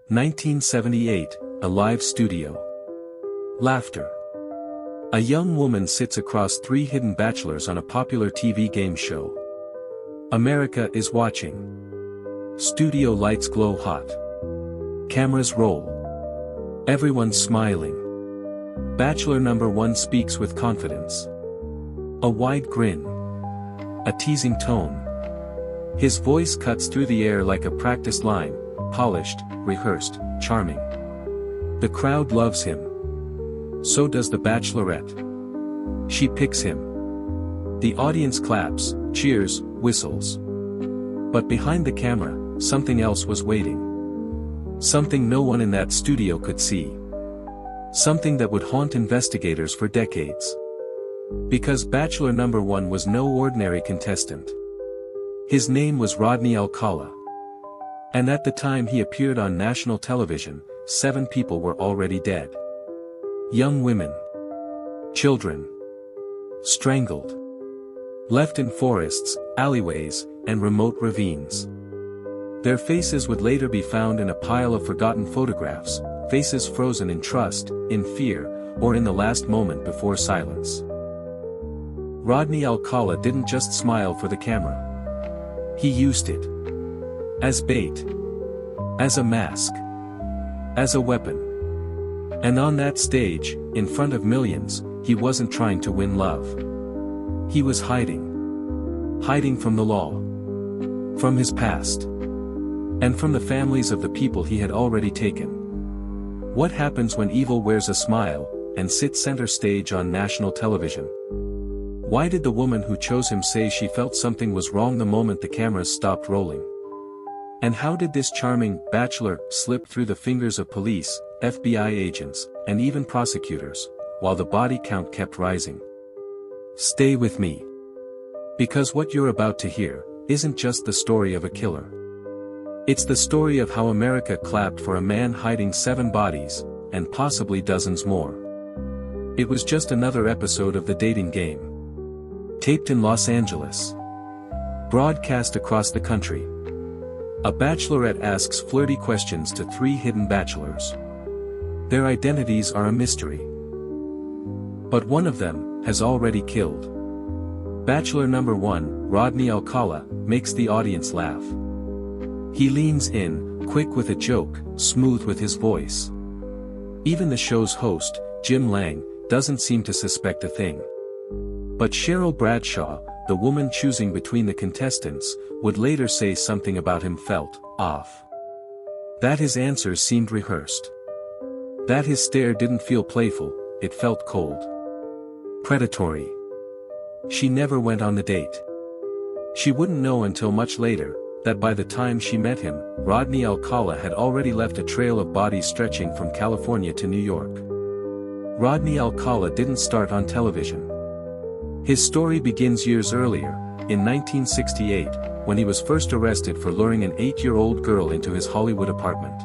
1978, a live studio. Laughter. A young woman sits across three hidden bachelors on a popular TV game show. America is watching. Studio lights glow hot. Cameras roll. Everyone's smiling. Bachelor number one speaks with confidence. A wide grin. A teasing tone. His voice cuts through the air like a practiced line, polished, rehearsed, charming. The crowd loves him. So does the bachelorette. She picks him. The audience claps, cheers, whistles. But behind the camera, something else was waiting. Something no one in that studio could see. Something that would haunt investigators for decades. Because Bachelor number one was no ordinary contestant. His name was Rodney Alcala. And at the time he appeared on national television, 7 people were already dead. Young women. Children. Strangled. Left in forests, alleyways, and remote ravines. Their faces would later be found in a pile of forgotten photographs, faces frozen in trust, in fear, or in the last moment before silence. Rodney Alcala didn't just smile for the camera. He used it. As bait. As a mask. As a weapon. And on that stage, in front of millions, he wasn't trying to win love. He was hiding. Hiding from the law. From his past. And from the families of the people he had already taken. What happens when evil wears a smile, and sits center stage on national television? Why did the woman who chose him say she felt something was wrong the moment the cameras stopped rolling? And how did this charming bachelor slip through the fingers of police, FBI agents, and even prosecutors, while the body count kept rising? Stay with me. Because what you're about to hear isn't just the story of a killer. It's the story of how America clapped for a man hiding 7 bodies, and possibly dozens more. It was just another episode of The Dating Game. Taped in Los Angeles. Broadcast across the country. A bachelorette asks flirty questions to 3 hidden bachelors. Their identities are a mystery. But one of them has already killed. Bachelor number one, Rodney Alcala, makes the audience laugh. He leans in, quick with a joke, smooth with his voice. Even the show's host, Jim Lang, doesn't seem to suspect a thing. But Cheryl Bradshaw, the woman choosing between the contestants, would later say something about him felt off. That his answers seemed rehearsed. That his stare didn't feel playful, it felt cold. Predatory. She never went on the date. She wouldn't know until much later, that by the time she met him, Rodney Alcala had already left a trail of bodies stretching from California to New York. Rodney Alcala didn't start on television. His story begins years earlier, in 1968, when he was first arrested for luring an 8-year-old girl into his Hollywood apartment.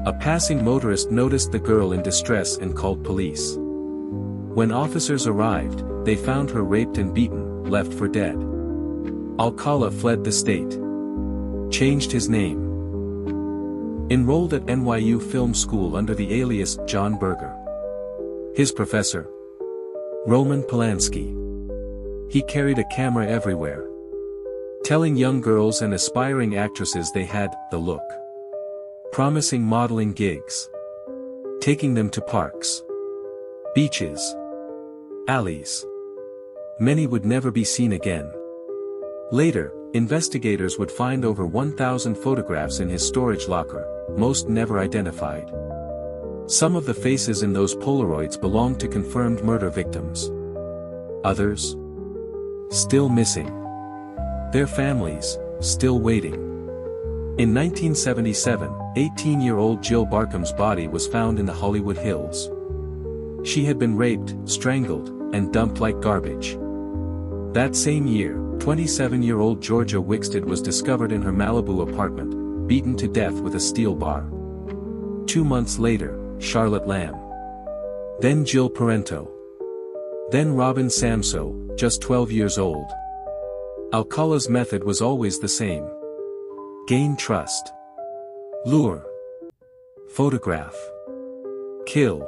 A passing motorist noticed the girl in distress and called police. When officers arrived, they found her raped and beaten, left for dead. Alcala fled the state. Changed his name. Enrolled at NYU Film School under the alias John Berger. His professor? Roman Polanski. He carried a camera everywhere. Telling young girls and aspiring actresses they had the look. Promising modeling gigs. Taking them to parks. Beaches. Alleys. Many would never be seen again. Later, investigators would find over 1,000 photographs in his storage locker, most never identified. Some of the faces in those Polaroids belonged to confirmed murder victims. Others? Still missing. Their families, still waiting. In 1977, 18-year-old Jill Barkham's body was found in the Hollywood Hills. She had been raped, strangled, and dumped like garbage. That same year, 27-year-old Georgia Wickstead was discovered in her Malibu apartment, beaten to death with a steel bar. 2 months later, Charlotte Lamb. Then Jill Parento. Then Robin Samso, just 12 years old. Alcala's method was always the same. Gain trust. Lure. photograph, kill,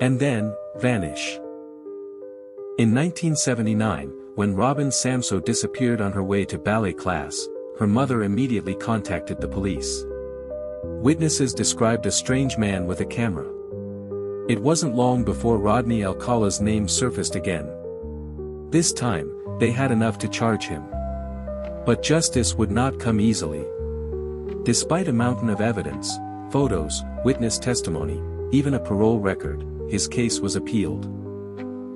and then, vanish. In 1979, when Robin Samsoe disappeared on her way to ballet class, her mother immediately contacted the police. Witnesses described a strange man with a camera. It wasn't long before Rodney Alcala's name surfaced again. This time, they had enough to charge him. But justice would not come easily. Despite a mountain of evidence, photos, witness testimony, even a parole record, his case was appealed.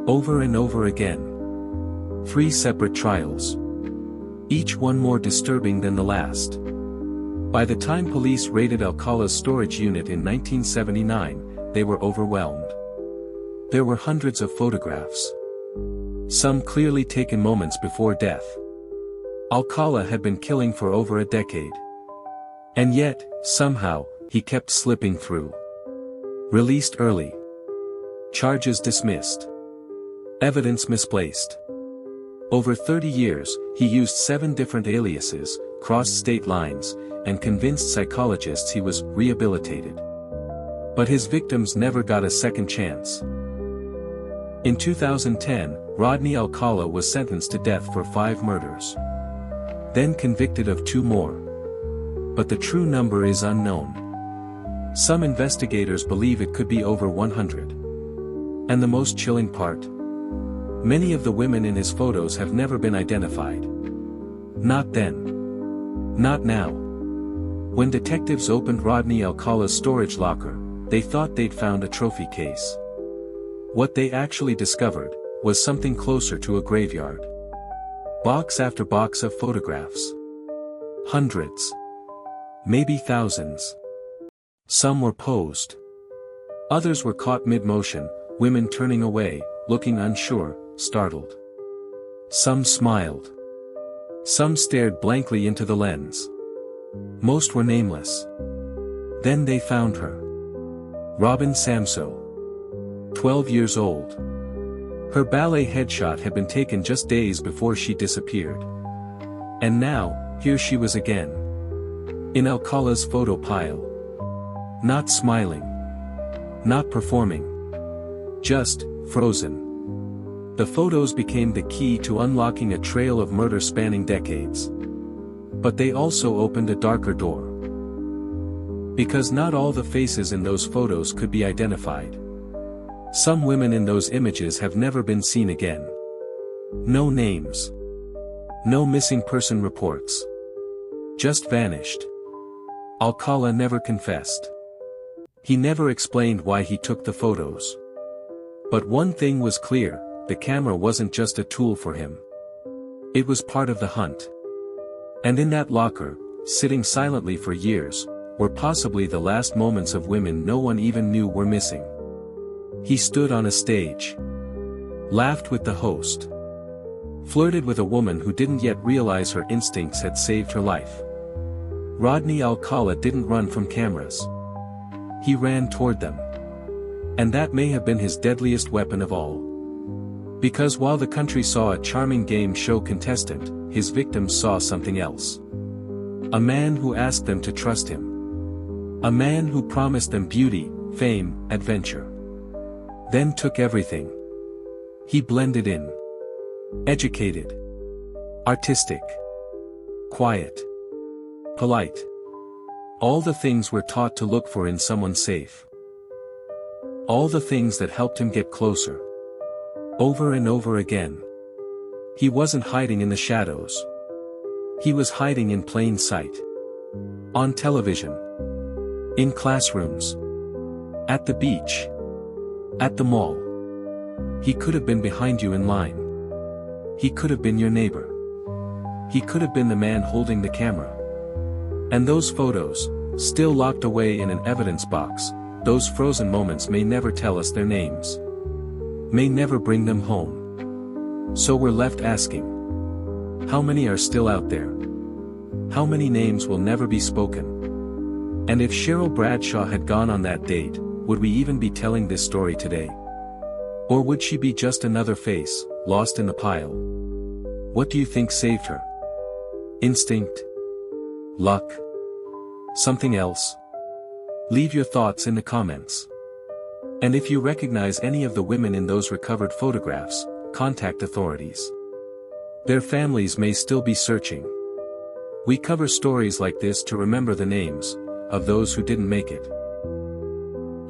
Over and over again. 3 separate trials. Each one more disturbing than the last. By the time police raided Alcala's storage unit in 1979, they were overwhelmed. There were hundreds of photographs. Some clearly taken moments before death. Alcala had been killing for over a decade. And yet, somehow, he kept slipping through. Released early. Charges dismissed. Evidence misplaced. Over 30 years, he used 7 different aliases, crossed state lines, and convinced psychologists he was rehabilitated. But his victims never got a second chance. In 2010, Rodney Alcala was sentenced to death for 5 murders. Then convicted of 2 more. But the true number is unknown. Some investigators believe it could be over 100. And the most chilling part? Many of the women in his photos have never been identified. Not then. Not now. When detectives opened Rodney Alcala's storage locker, they thought they'd found a trophy case. What they actually discovered was something closer to a graveyard. Box after box of photographs. Hundreds. Maybe thousands. Some were posed. Others were caught mid-motion, women turning away, looking unsure, startled. Some smiled. Some stared blankly into the lens. Most were nameless. Then they found her. Robin Samsoe. 12 years old. Her ballet headshot had been taken just days before she disappeared. And now, here she was again. In Alcala's photo pile. Not smiling. Not performing. Just, frozen. The photos became the key to unlocking a trail of murder spanning decades. But they also opened a darker door. Because not all the faces in those photos could be identified. Some women in those images have never been seen again. No names. No missing person reports. Just vanished. Alcala never confessed. He never explained why he took the photos. But one thing was clear, the camera wasn't just a tool for him. It was part of the hunt. And in that locker, sitting silently for years, were possibly the last moments of women no one even knew were missing. He stood on a stage. Laughed with the host. Flirted with a woman who didn't yet realize her instincts had saved her life. Rodney Alcala didn't run from cameras. He ran toward them. And that may have been his deadliest weapon of all. Because while the country saw a charming game show contestant, his victims saw something else. A man who asked them to trust him. A man who promised them beauty, fame, adventure. Then took everything. He blended in. Educated. Artistic. Quiet. Polite. All the things we're taught to look for in someone safe. All the things that helped him get closer. Over and over again. He wasn't hiding in the shadows. He was hiding in plain sight. On television. In classrooms. At the beach. At the mall. He could have been behind you in line. He could have been your neighbor. He could have been the man holding the camera. And those photos, still locked away in an evidence box, those frozen moments may never tell us their names. May never bring them home. So we're left asking. How many are still out there? How many names will never be spoken? And if Cheryl Bradshaw had gone on that date, would we even be telling this story today? Or would she be just another face, lost in the pile? What do you think saved her? Instinct? Luck? Something else? Leave your thoughts in the comments. And if you recognize any of the women in those recovered photographs, contact authorities. Their families may still be searching. We cover stories like this to remember the names of those who didn't make it,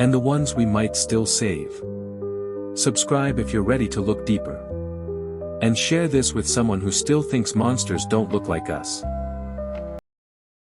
and the ones we might still save. Subscribe if you're ready to look deeper. And share this with someone who still thinks monsters don't look like us.